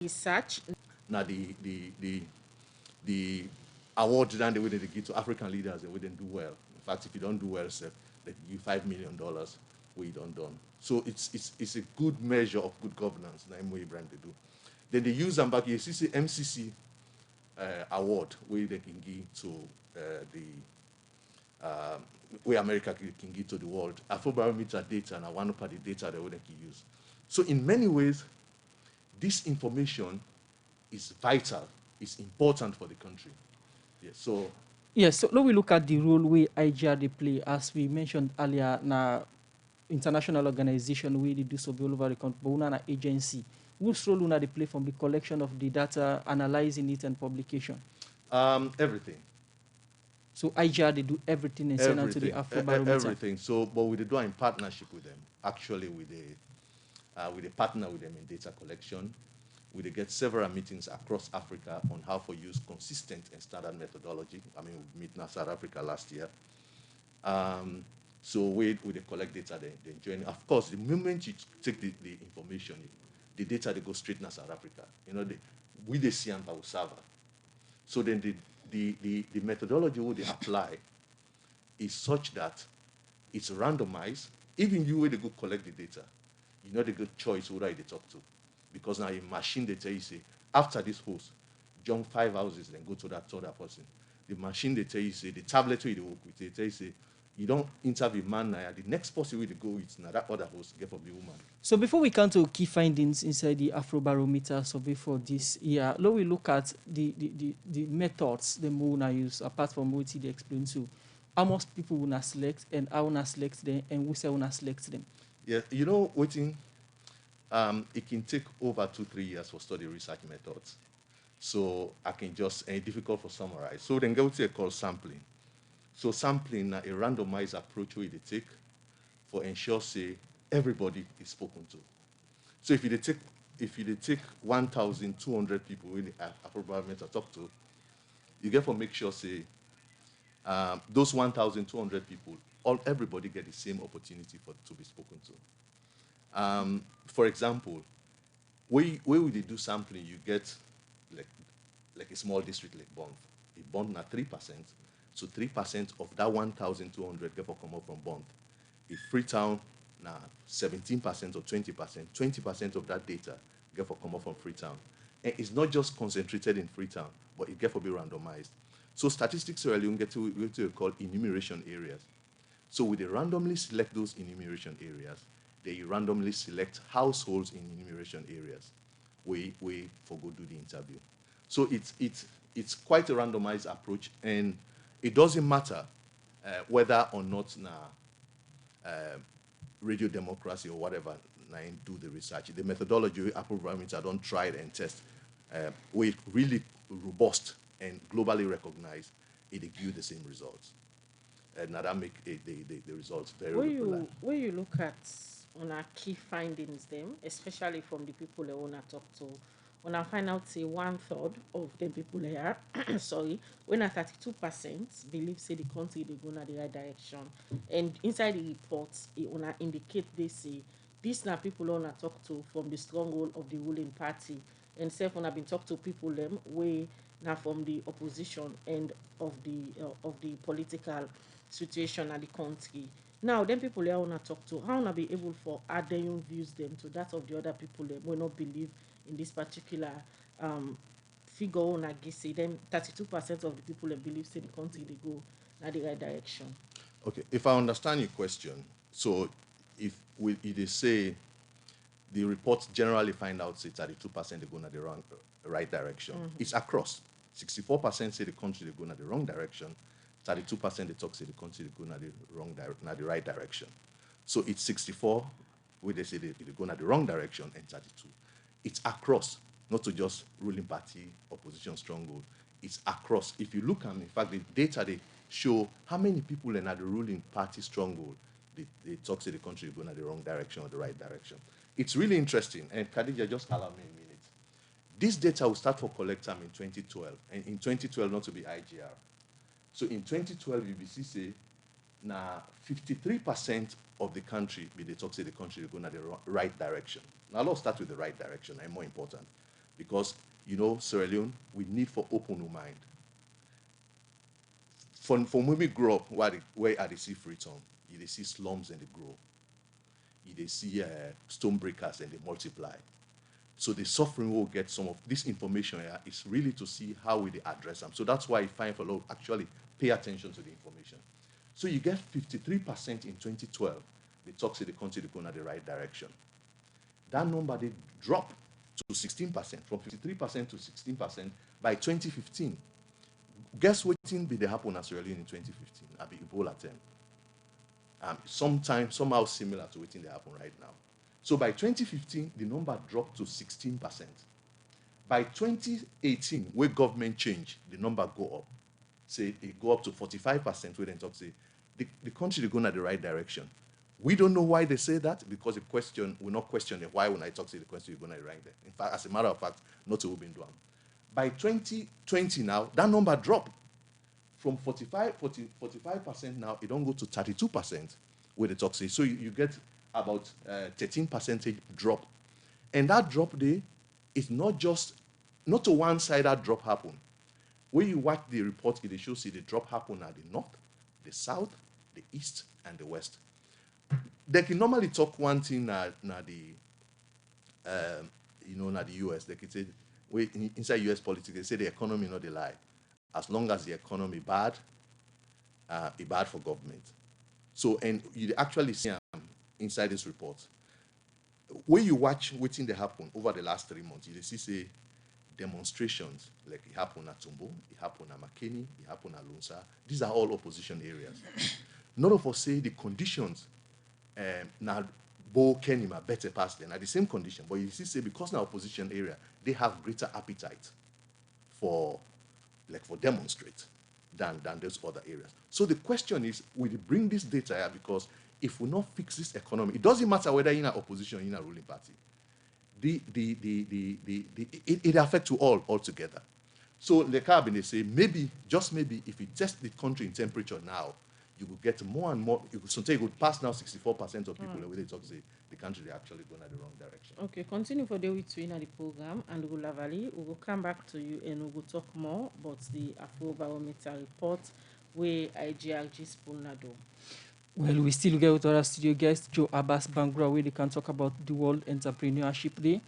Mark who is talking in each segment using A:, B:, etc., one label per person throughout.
A: research.
B: Now the award then they wouldn't give to African leaders, they wouldn't do well. In fact, if you don't do well, sir, they give you $5 million where you don't done. So it's a good measure of good governance. Now MOE brand they do. Then they use them back. You see MCC award where they can give to the where America can give to the world. Afrobarometer data and one of the data that they can use. So in many ways, this information is vital, is important for the country. Yes. So
C: Yes, so now we look at the role we IGR they play, as we mentioned earlier, na international organization we they do so all over the country, but una na agency. Whose role una they play from the collection of the data, analyzing it, and publication?
B: everything,
C: So IGR they do everything and send out to the Afrobarometer.
B: everything. So, but we do it in partnership with them. Actually, with a partner with them in data collection. We dey get several meetings across Africa on how to use consistent and standard methodology. I mean, we meet in South Africa last year. Um, so we dey collect data, then join. Of course, the moment you take the information, the data they go straight to South Africa. You know, we dey see am by server. So then the methodology we they apply is such that it's randomized. Even you where they go collect the data, you know the good choice who they talk to. Because now a machine they tell you say, after this host, jump 5 houses, then go to that other person. The machine they tell you say, the tablet where they work with, they tell you say, you don't interview man now, the next person where they go with now that other host get from the woman.
C: So before we come to key findings inside the Afrobarometer survey for this year, let we look at the methods the Mona use, apart from what they explained to. How most people will select and how will select them and who say will select them.
B: Yeah, waiting, it can take over 2-3 years for study research methods. So I can just, and it's difficult for summarize. So then go to a called sampling. So sampling a randomized approach where they take for ensure say everybody is spoken to. So if you take 1,200 people in the Afrobarometer talk to, you get for make sure say those 1,200 people, everybody get the same opportunity for to be spoken to. For example, where would they do sampling? You get like like a small district like Bond. If Bond na 3%, so 3% of that 1,200 get for come up from Bond. If Freetown na 17% or 20%, 20% of that data get for come up from Freetown. And it's not just concentrated in Freetown, but it get for be randomized. So statistics really get to what we call enumeration areas. So we randomly select those enumeration areas. They randomly select households in enumeration areas. We for go do the interview. So it's quite a randomized approach, and it doesn't matter whether or not na radio democracy or whatever na do the research. The methodology Apple Parameter don't try it and test. We really robust and globally recognized. It give you the same results, and now that make the results very reliable.
A: Where you look at on our key findings them, especially from the people I wanna talk to, when I find out say 1/3 of the people here, sorry, when I 32% believe say the country they go in the right direction. And inside the reports it wanna indicate they say these now people wanna talk to from the stronghold of the ruling party. And self when I've been talk to people them way now from the opposition end of the political situation at the country. Now, then people I wanna talk to, how wanna be able for add their own views them to that of the other people that will not believe in this particular um figure on I guess say them 32% of the people that believe say the country they go in the right direction.
B: Okay, if I understand your question, so if they say the reports generally find out say 32% they go in the wrong right direction, it's across. 64% say the country they go in the wrong direction. 32% they talk say the country they go in the right direction. So it's 64 where they say they go in the wrong direction and 32. It's across, not to just ruling party, opposition stronghold. It's across. If you look at, in fact, the data they show how many people in the ruling party stronghold they talk say the country going in the wrong direction or the right direction. It's really interesting. And Khadija, just allow me a minute. This data will start for collect time in 2012, and in 2012 not to be IGR. So in 2012, UBC say now 53% of the country, be they talk say the country is going in the right direction. Now let's start with the right direction and more important. because, you know, Sierra Leone, we need for open mind. From when we grow up, where are they see Freetown? You they see slums and they grow. You they see stone breakers and they multiply. So the suffering will get some of this information here is really to see how we they address them. So that's why I find for law actually pay attention to the information. So you get 53% in 2012. They talk to the country they go in the right direction. That number they drop to 16%, from 53% to 16% by 2015. Guess what thing did happen as early in 2015? At the Ebola time. Somehow similar to what thing that happen right now. So by 2015, the number dropped to 16%. By 2018, where government change, the number go up. Say it go up to 45%, where then talk say the country is going in the right direction. We don't know why they say that, because the question, we're not questioning why when I talk to the question, you're going to right there. In fact, as a matter of fact, not to been done. By 2020 now, that number dropped from 45% now, it don't go to 32% where the talk say. So you get about 13% drop. And that drop there is not a one-sided drop happen. When you watch the report, it shows the drop happen at the north, the south, the east, and the west. They can normally talk one thing na the na the US. They can say inside US politics, they say the economy not the lie. As long as the economy bad, it bad for government. So, and you actually see inside this report, when you watch what's in the happen over the last 3 months, you see say demonstrations, like it happened at Tumbo, it happened at Makeni, it happened at Lunsa. These are all opposition areas. None of us say the conditions now Bo Kenima better pass them at the same condition, but you see say because now opposition area, they have greater appetite for demonstrate than those other areas. So the question is, will you bring this data here? Because if we not fix this economy, it doesn't matter whether you're in opposition or in a ruling party. It affects you all altogether. So Le Carbon, they say, maybe, just maybe, if you test the country in temperature now, you will get more and more, you could pass now 64% of people when they talk, say, the country, they're actually going in the wrong direction.
A: Okay, continue for the week to in the program, and we'll we will come back to you and we will talk more about the Afrobarometer report where IGRG Spolnado.
C: Well, we still get with our studio guest, Joe Abbas Bangra, where they can talk about the World Entrepreneurship Day.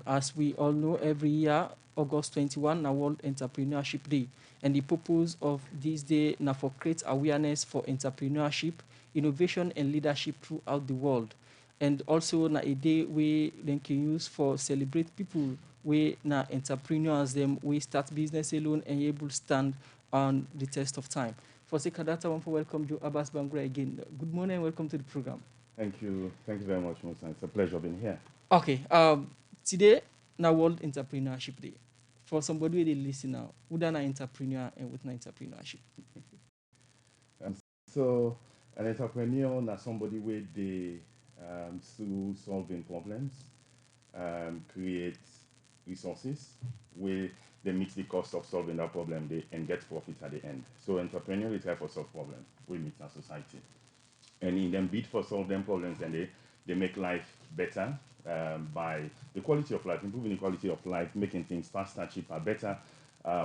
C: As we all know, every year, August 21, na World Entrepreneurship Day. And the purpose of this day na for create awareness for entrepreneurship, innovation, and leadership throughout the world. And also na a day where they can use for celebrate people where na entrepreneurs them we start business alone and able to stand on the test of time. For Sekadata, I want to welcome Joe Abbas Bangra again. Good morning and welcome to the program.
D: Thank you. Thank you very much, Musa. It's a pleasure being here.
C: Okay. Today, na World Entrepreneurship Day. For somebody who they listen now, who an entrepreneur and what an entrepreneurship?
D: So, an entrepreneur na somebody where they through solving problems, create resources where they meet the cost of solving that problem and get profit at the end. So entrepreneur is here for solve problems we meet in society. And in them bid for solve them problems, and they make life better by the quality of life, improving the quality of life, making things faster, cheaper, better,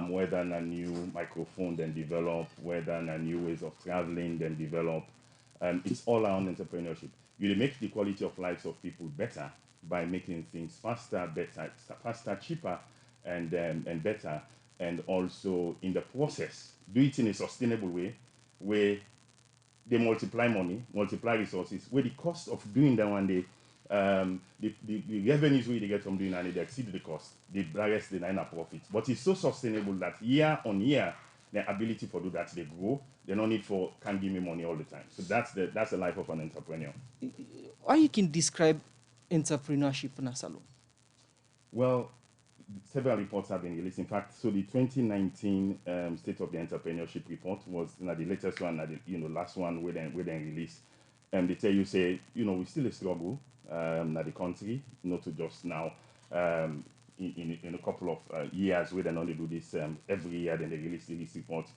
D: whether a new microphone then develop, whether a new ways of traveling then develop. It's all around entrepreneurship. You make the quality of lives of people better by making things faster, cheaper, and better, and also in the process, do it in a sustainable way where they multiply money, multiply resources, where the cost of doing that one day, the revenues we get from doing that, they exceed the cost, the rest they are profit. But it's so sustainable that year on year, the ability for do that, they grow. They don't need for can't give me money all the time. So that's the life of an entrepreneur.
C: How you can describe entrepreneurship in Asalo?
D: Well, several reports have been released. In fact, so the 2019 State of the Entrepreneurship report was the latest one, the last one we then released. And they tell you, say, we still a struggle in the country, not to just now. In a couple of years, we then only do this every year, then they release this report.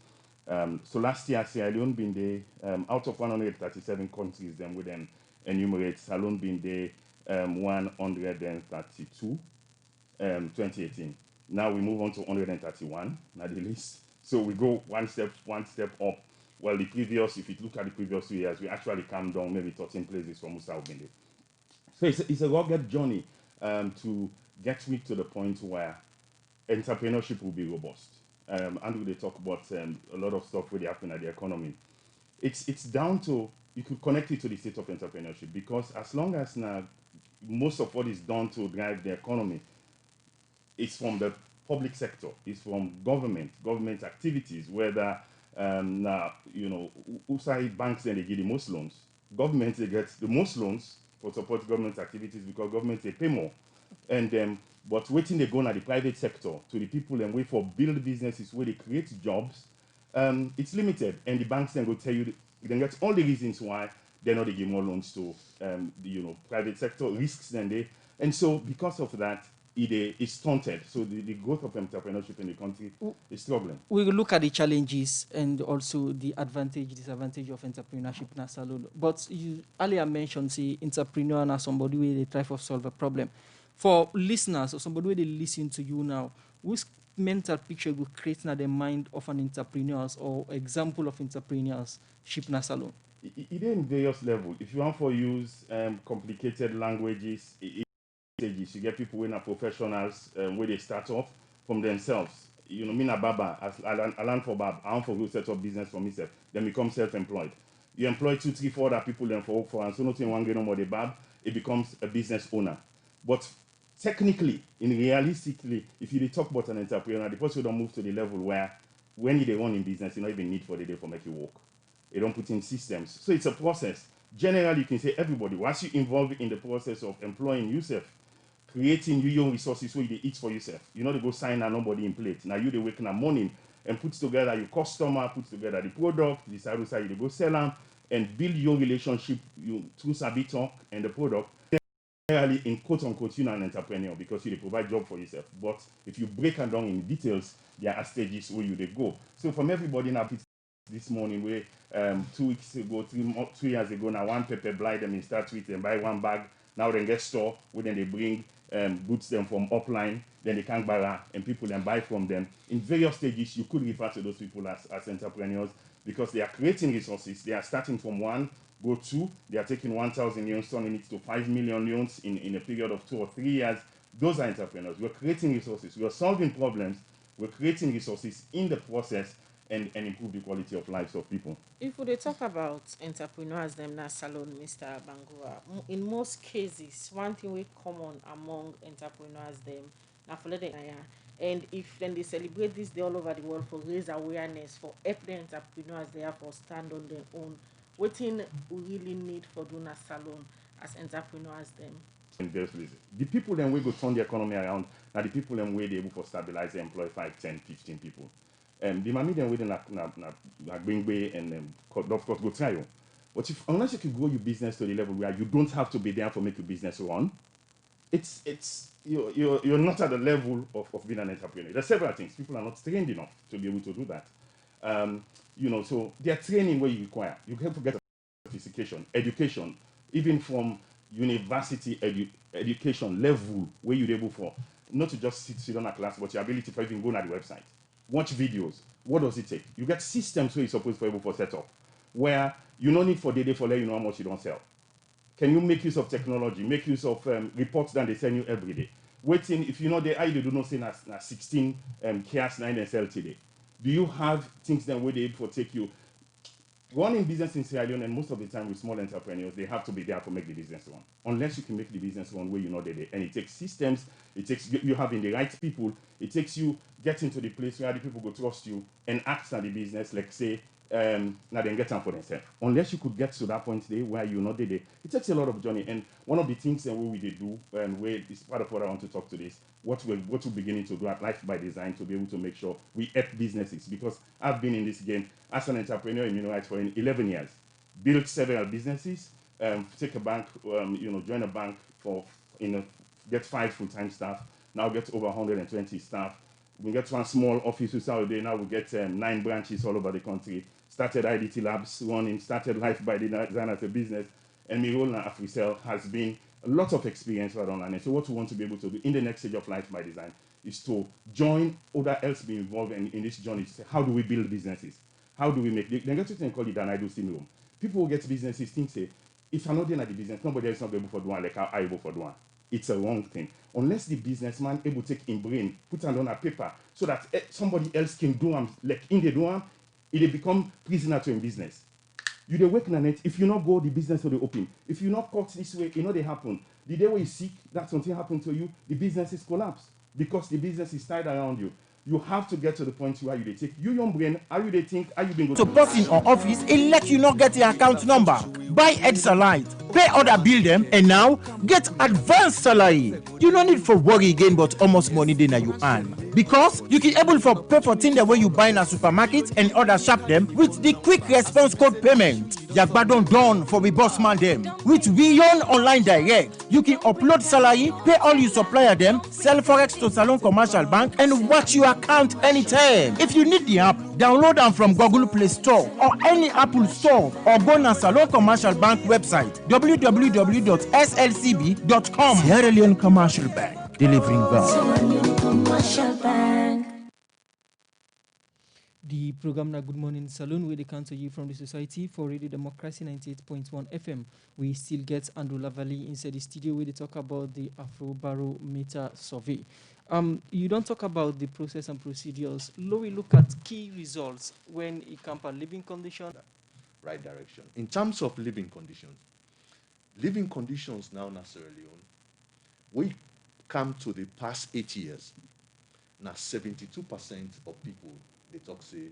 D: So last year, Sierra Leone been there, out of 137 countries, then we then enumerate, Sierra Leone been there 132. 2018. Now we move on to 131, not the least. So we go one step up. Well, the previous, if you look at the previous 2 years, we actually come down maybe 13 places from Musa Obinde. So it's a rugged journey to get me to the point where entrepreneurship will be robust. And they talk about a lot of stuff really happening at the economy. It's down to, you could connect it to the state of entrepreneurship, because as long as now most of what is done to drive the economy is from the public sector, it's from government activities, whether now, USAID banks, then they give the most loans. Government, they get the most loans for support government activities because government, they pay more. And but waiting they go now the private sector to the people and wait for build businesses where they create jobs, it's limited. And the banks then go tell you, then get all the reasons why they're not they give more loans to the private sector risks than they. And so because of that, it is stunted. So the growth of entrepreneurship in the country is struggling.
C: We will look at the challenges and also the disadvantage of entrepreneurship in Salon. But you earlier mentioned, say, entrepreneur as somebody where they try to solve a problem. For listeners or somebody where they listen to you now, which mental picture will create in the mind of an entrepreneur or example of entrepreneurship in Salon?
D: It in various levels. If you want to use complicated languages, stages. You get people who are professionals where they start off from themselves. Me na Baba, as I learn for Bab, I want to go set up business for myself. Then become self-employed. You employ 2, 3, 4 other people then for work for, and so nothing one get no more the Bab, it becomes a business owner. But technically, realistically, if you talk about an entrepreneur, the person don't move to the level where when they run in business, you don't even need for the day for make you work. They don't put in systems. So it's a process. Generally, you can say everybody, once you involve in the process of employing yourself, creating your own resources where you eat for yourself. You know, they go sign and nobody in plate. Now you they wake in the morning and put together your customer, put together the product, decide which side you go sell them, and build your relationship through Sabi Talk and the product. Generally, in quote unquote, you're an entrepreneur because you provide job for yourself. But if you break it down in details, there are stages where you they go. So from everybody now, this morning where 2 weeks ago, 3 years ago, now one pepper blind them and start with and buy one bag. Now they get store where then they bring goods them from upline, then they can buy and people then buy from them. In various stages, you could refer to those people as entrepreneurs because they are creating resources. They are starting from 1, go 2, they are taking 1,000 loans, turning it to 5 million loans in a period of 2 or 3 years. Those are entrepreneurs. We're creating resources. We're solving problems. We're creating resources in the process and improve the quality of lives of people.
A: If we talk about entrepreneurs, them na Salon, Mr. Bangura, in most cases, one thing we common among entrepreneurs, them, na for them, and if then they celebrate this day all over the world for raise awareness, for help the entrepreneurs there for stand on their own, what thing we really need for doing a Salon as entrepreneurs, them.
D: The people then we go turn the economy around, now the people then we able to stabilize and employ 5, 10, 15 people. The money then we then bring way and of course go try you. But unless you can grow your business to the level where you don't have to be there for make your business run, you're not at the level of being an entrepreneur. There's several things. People are not trained enough to be able to do that. So their training where you require. You have to get sophistication, education, even from university education level where you're able for not to just sit on a class, but your ability for even going on the website, watch videos. What does it take? You get systems where you're supposed to be able for set up, where you don't need for data for let you know how much you don't sell. Can you make use of technology? Make use of reports that they send you every day. Waiting, if you know the ID do not say na 16 chaos 9 and sell today. Do you have things that where they able to take you? Running business in Sierra Leone, and most of the time with small entrepreneurs, they have to be there to make the business run. Unless you can make the business run where you know they're, and it takes systems, it takes you having the right people, it takes you getting to the place where the people go trust you and act on the business, like say, now then get time for themselves. Unless you could get to that point today where you're not there, it takes a lot of journey. And one of the things that we do, and where is part of what I want to talk to this, what we're beginning to do at Life by Design to be able to make sure we help businesses. Because I've been in this game as an entrepreneur in Rights for 11 years, built several businesses, take a bank, join a bank get 5 full-time staff, now get over 120 staff. We get one small office with Saturday, now we get 9 branches all over the country. Started IDT Labs running, started Life by Design as a business, and my role now at Afrisel has been a lot of experience right on. And so what we want to be able to do in the next stage of Light by Design is to join other else be involved in this journey to say, how do we build businesses? How do we make, they get to call it an idle syndrome. People who get businesses think, say, if I'm not doing at the business, nobody else not able for doing like how I able for doing. It's a wrong thing. Unless the businessman able to take in brain, put it on a paper, so that somebody else can do them, like in the do them, it become prisoner to in business. You dey work on it. If you not go, the business will open. If you not cut this way, you know they happen. The day where you sick, that something happened to you, the business is collapse because the business is tied around you. You have to get to the point where you they take you your brain, how you they think, how you been go
E: to person or office, it let you not get the account number. Buy Etisalat, pay other bill them, and now get advanced salary. You no need for worry again, but almost money then you earn. Because you can able for pay for things the way you buy in a supermarket and other shop them with the quick response code payment. Yagbadon done for we boss man them. With Beyond Online Direct, you can upload salary, pay all you supplier them, sell forex to Salon Commercial Bank, and watch your account anytime. If you need the app, download them from Google Play Store or any Apple Store, or go to Salon Commercial Bank website www.slcb.com. Sierra Leone Commercial Bank, delivering value.
F: Commercial Bank.
C: The program na Good Morning Saloon, where they come to you from the Society for Radio Democracy 98.1 FM. We still get Andrew Lavalley inside the studio where they talk about the Afrobarometer survey. You don't talk about the process and procedures. We look at key results when it comes to living condition.
B: Right direction. In terms of living conditions now in Sierra Leone, we come to the past 8 years. Now 72% of people, they talk say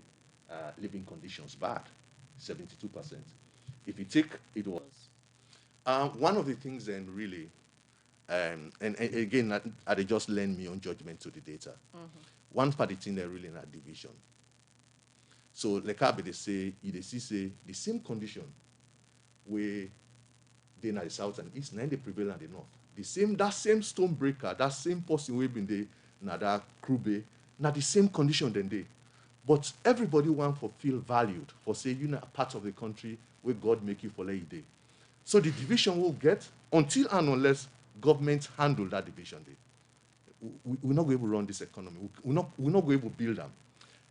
B: living conditions bad. 72%. If you take it was one of the things then really, and again, they just lend me on judgment to the data. One part of the thing they really in a division. So like they say, they say the same condition where they in the south and east, and they prevail in the north. That same stone breaker, that same person who been there, now that Krube, now the same condition than they. But everybody want to feel valued, for say you're not a part of the country where God make you for lay day. So the division will get until and unless government handle that division day. We're not going to run this economy. We're not going to build them.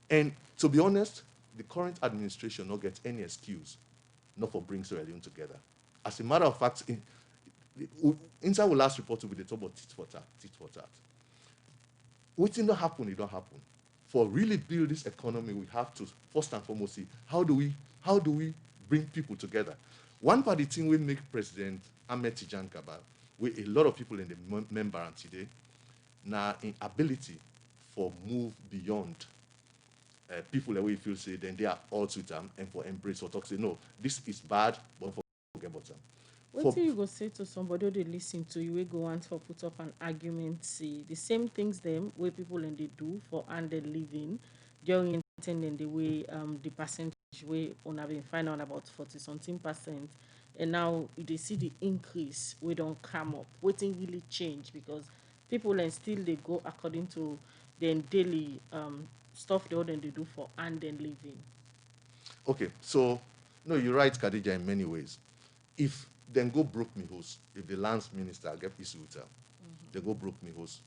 B: And to be honest, the current administration not get any excuse not for bring Sierra Leone together. As a matter of fact, inside our last report we talk about tit for tat. What did not happen, it don't happen. For really build this economy, we have to first and foremost see how do we bring people together. One part of the thing we make President Ahmed Tijan Kaba, with a lot of people in the member today, now in ability for move beyond people that we feel say then they are all with them and for embrace or talk say no, this is bad, but forget about them.
A: What do you go say to somebody who they listen to you, we go on for put up an argument, see the same things them where people and they do for and they living during intending the way the percentage way on have been find out about 40-something%, and now they see the increase we don't come up. Waiting really change because people and still they go according to their daily stuff they do for and then living.
B: Okay, so no, you're right, Khadija, in many ways. If then go broke me host, if the lands minister get issue with them, they go broke me host.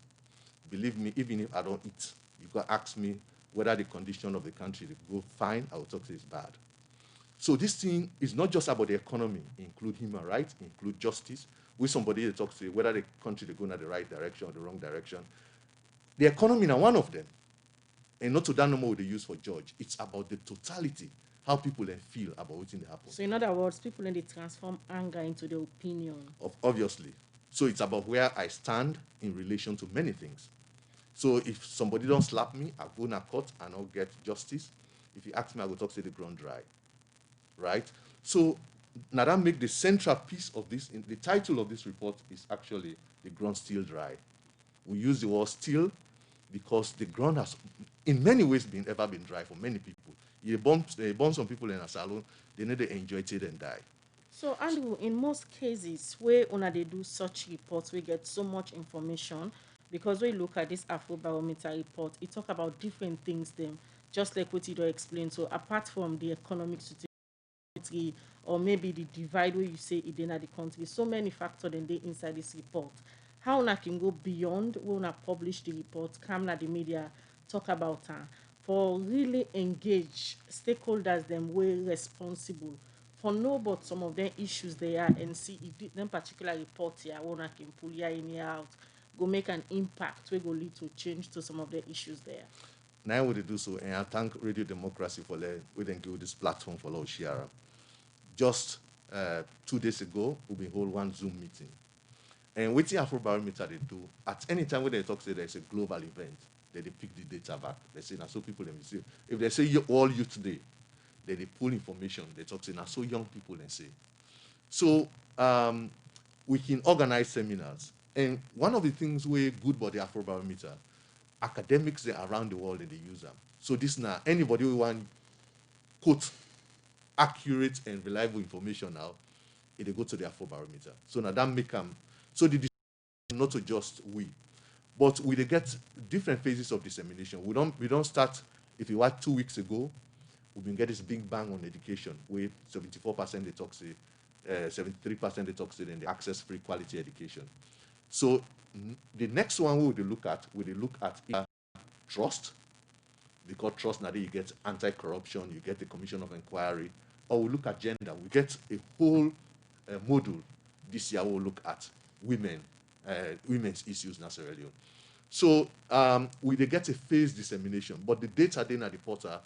B: Believe me, even if I don't eat, you can ask me whether the condition of the country they go fine, I will talk say it's bad. So this thing is not just about the economy, include human rights, include justice. With somebody they talk say whether the country they go in the right direction or the wrong direction. The economy now one of them. And not to that number they use for judge. It's about the totality, how people then feel about what's in the happen.
A: So in other words, people then they transform anger into their opinion.
B: Obviously. So it's about where I stand in relation to many things. So if somebody don't slap me, I go in a court and I'll get justice. If you ask me, I will talk say the ground dry. Right? So now that make the central piece of this, the title of this report is actually the ground still dry. We use the word still because the ground has in many ways ever been dry for many people. You born some people in a salon, they need to enjoy it and die.
A: So Andrew, in most cases where they do such reports, we get so much information because we look at this Afrobarometer report, it talk about different things them, just like what you explained. So apart from the economic situation, country, or maybe the divide where you say it in the country. So many factors in the inside this report. How una can go beyond when una publish the report, come na the media, talk about her, for really engage stakeholders them way responsible, for know about some of their issues they are, and see if them particular report here una can pull here in here out go make an impact we go lead to change to some of the issues there.
B: Now we do so, and I thank Radio Democracy for letting we then give this platform for our share. Just 2 days ago, we hold one Zoom meeting. And with the Afrobarometer they do, at any time when they talk, say there's a global event, they pick the data back. They say, now so people, let me say, if they say all youth today, they pull information, they talk, say, now so young people, they say. So we can organize seminars. And one of the things we're good about the Afrobarometer, academics around the world, they use them. So this now, anybody who want quote accurate and reliable information now, they go to the Afrobarometer. So now that make them, so the not to just we, but we get different phases of dissemination. We don't start, if you watch 2 weeks ago, we've been getting this big bang on education, where 74% they talk say, 73% they talk say, then they access free quality education. So the next one we will look at trust, because trust now you get anti-corruption, you get the Commission of Inquiry, or we look at gender. We get a whole module this year. We'll look at women's issues necessarily. So we they get a phase dissemination, but the data then at the portal,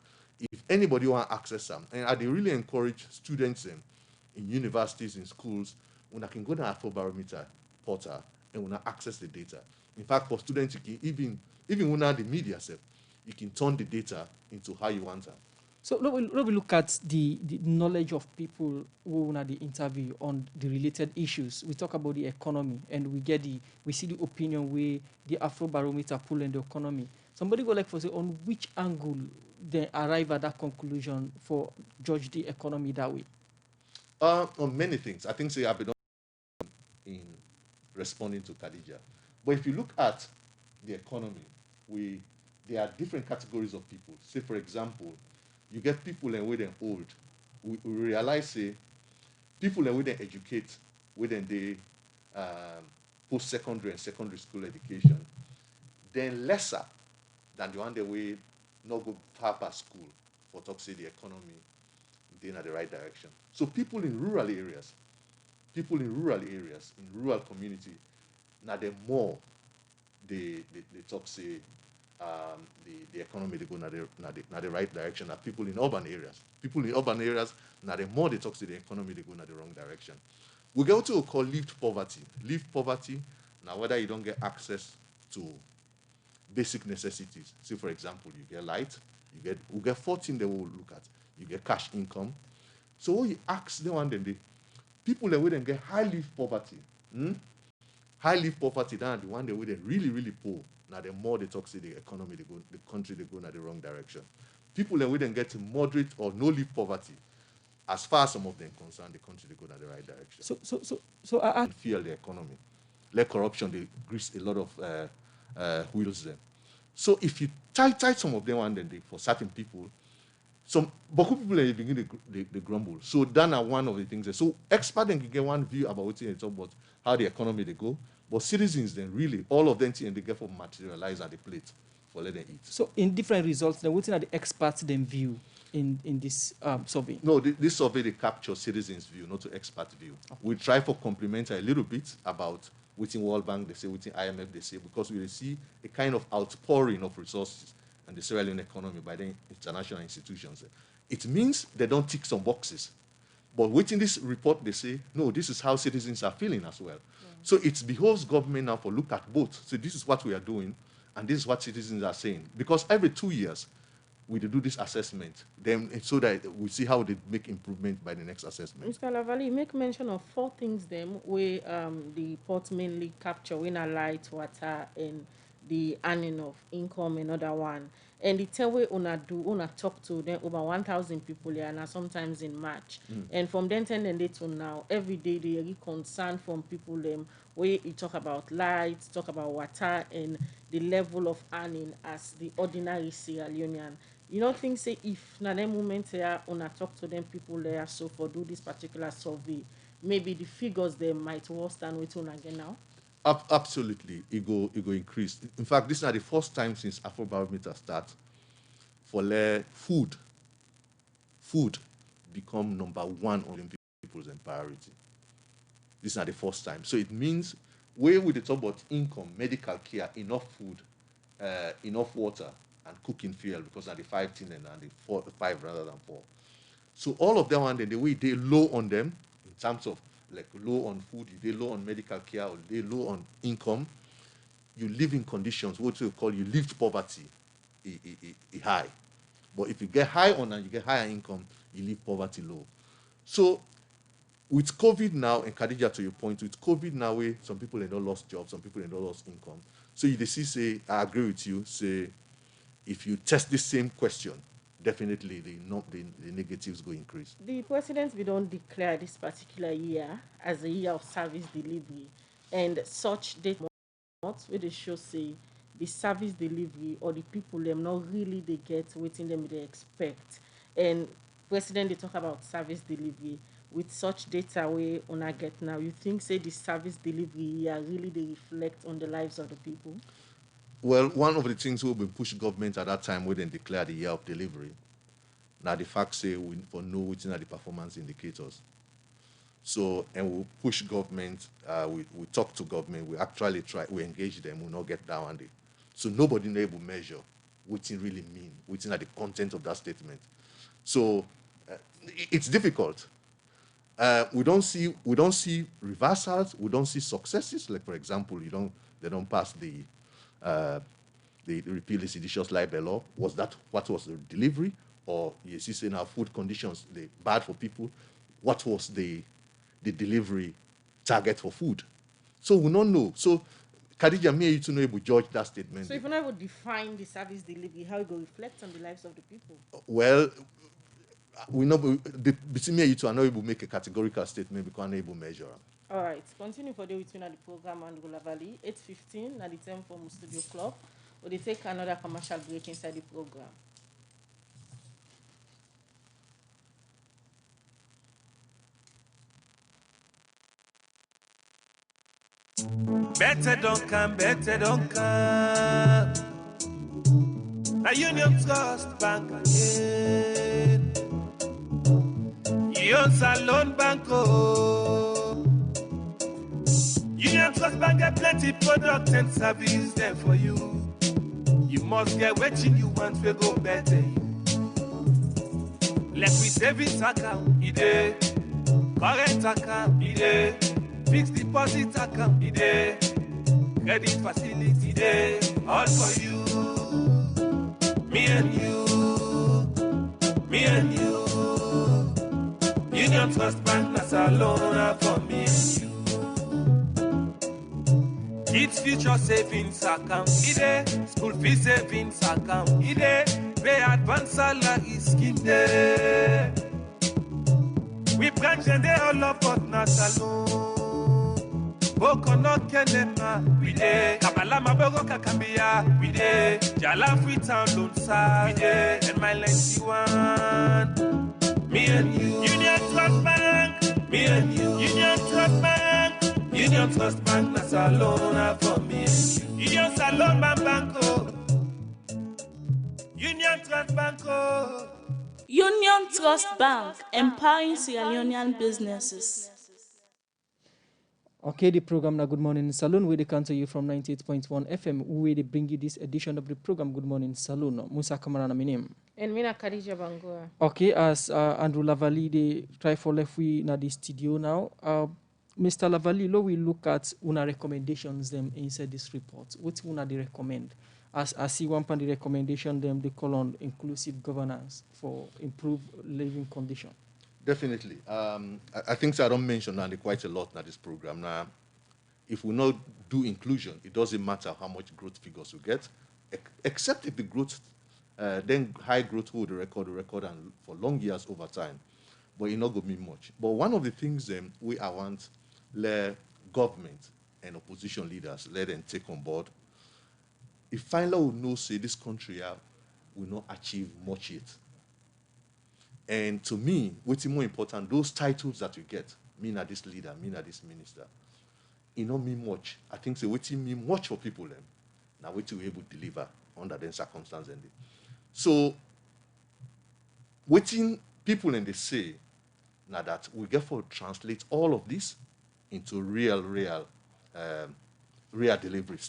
B: if anybody want to access them, and I really encourage students in universities, in schools, when I can go to the Afrobarometer portal and when I access the data. In fact, for students, you can even when the media self, you can turn the data into how you want them.
C: So let we look at the knowledge of people who are the interview on the related issues. We talk about the economy, and we see the opinion where the Afrobarometer pull in the economy. Somebody go like for say on which angle they arrive at that conclusion for judge the economy that way.
B: On many things, I think I've been in responding to Khadija. But if you look at the economy, there are different categories of people. Say, for example, you get people and when they're old. We realize, say, people and when they educate, when they post-secondary and secondary school education, then lesser than the one that we not go far past school for talk say the economy in the right direction. So people in rural areas, in rural community, now they're more they talk say the economy they go na the right direction. Now people in urban areas, now the more they talk say the economy they go na the wrong direction. We go to call lived poverty. Now whether you don't get access to basic necessities. Say for example, you get light, we get 14 they will look at. You get cash income. So what you ask them one day, people that wouldn't get high lived poverty. High lived poverty, than the one that would really, really poor. Now the more they talk say the economy, the country they go in the wrong direction. People that wouldn't get moderate or no lived poverty, as far as some of them concerned, the country they go in the right direction.
C: So I
B: Fuel the economy. Let corruption they grease a lot of wheels there. So if you tight some of them one day for certain people, some Boku people are beginning to grumble. So that's one of the things. So experts then can get one view about what they talk about how the economy they go. But citizens then really all of them and they get for materialize at the plate for let them eat.
C: So in different results, then what are the experts then view in this survey?
B: No, this survey they capture citizens' view, not to expert view. Okay. We try for complement a little bit about within World Bank they say, within IMF they say, because we see a kind of outpouring of resources and the Sierra Leone economy by the international institutions. It means they don't tick some boxes. But within this report, they say, no, this is how citizens are feeling as well. Yeah. So it behoves government now for look at both. So this is what we are doing, and this is what citizens are saying. Because every 2 years, we do this assessment, then so that we see how they make improvement by the next assessment.
A: Mr. Lavali, make mention of 4 things them where the report mainly capture in light, water, and the earning of income, another one. And the tell way una do, una talk to them over 1,000 people here, and sometimes in March. And from then 10 and day to now, every day they are concerned from people where you talk about lights, talk about water, and the level of earning as the ordinary Sierra Leonean. You don't think say if na them moment here una talk to them people there so for do this particular survey, maybe the figures they might worse than what una get now?
B: Absolutely, it go increase. In fact, this is not the first time since Afrobarometer start for food become number one on people's priority. This is not the first time. So it means where we talk about income, medical care, enough food, enough water, and cooking fuel because of the 5 and the 5 rather than 4. So all of them, and then the way they low on them in terms of like low on food, they low on medical care, or they low on income, you live in conditions, what we call you live poverty high. But if you get high on and you get higher income, you leave poverty low. So with COVID now, and Khadija, to your point, with COVID now, where some people have not lost jobs, some people have not lost income. So you see, say, I agree with you, say, if you test the same question, definitely the negatives go increase.
A: The president we don't declare this particular year as a year of service delivery, and such data not where they show say the service delivery or the people them not really they get waiting them they expect. And president they talk about service delivery with such data we una get now. You think say the service delivery year really they reflect on the lives of the people?
B: Well, one of the things we will push government at that time when they declare the year of delivery. Now the facts say we for know which are the performance indicators. So, and we push government, we talk to government, we actually try, we engage them, we not get down on it. So nobody know able measure what it really mean, which are the content of that statement. So it's difficult. We don't see reversals, we don't see successes. Like for example, they don't pass the repeal the seditious libel law. Was that what was the delivery? Or you see saying our food conditions they bad for people? What was the delivery target for food? So we don't know. So Khadija, me you to know able judge that statement.
A: So if you never define the service delivery, how it will reflect on the lives of the people?
B: Well, we know between me and you two are not able to make a categorical statement because we're not able to measure.
A: All right, continue for the between the program and Gola Valley 8:15 at the time from Studio Club. Or they take another commercial break inside the program.
G: Better don't come, better don't come. Now Union Trust Bank again. Union Salon Banco. Union Trust Bank get plenty product and service there for you. You must get what you want to go better. Like we savings account, ide. Current account, ide. Fixed deposit account, ide. Credit facility, ide. All for you. Me and you. Me and you. Union Trust Bank, that's a loan for me and you. Kids future savings account, ide. School fee savings account, ide. Pay advance salary scheme, ide. We branch and they all up but not alone. Boko no kenema, we dey. Kabala mabogo kakambia, we dey. Jala free town loan sa, we dey. And my 91, me and you. Union Trust Bank, me and you. Union Trust Bank, Union Trust Bank, that's a loan for me and you. Union Salon Banco, Union Trust Banco.
H: Union Trust Bank, empowering Sierra Leonean businesses.
C: Okay, the program now Good Morning Saloon, where they come to you from 98.1 FM, where they bring you this edition of the program Good Morning Saloon. Musa Kamara na my name.
A: And Mina Khadija Bangura.
C: Okay, as Andrew Lavali, they try for left we na the studio now. Mr. Lavali, lo we look at una recommendations them inside this report. What una they recommend? As I see one part the recommendation them they call on inclusive governance for improved living condition.
B: Definitely. I think so I don't mention that quite a lot in this program. Now, if we not do inclusion, it doesn't matter how much growth figures we get, except if the growth, then high growth hold the record and for long years over time. But it not going to mean much. But one of the things we I want let government and opposition leaders let them take on board. If finally we know say this country will not achieve much yet. And to me, what's more important, those titles that you get, me na this leader, me na this minister, it not mean much. I think so what's mean much for people them. Now what you able to deliver under the circumstances. So waiting people and they say now that we therefore translate all of this into real deliveries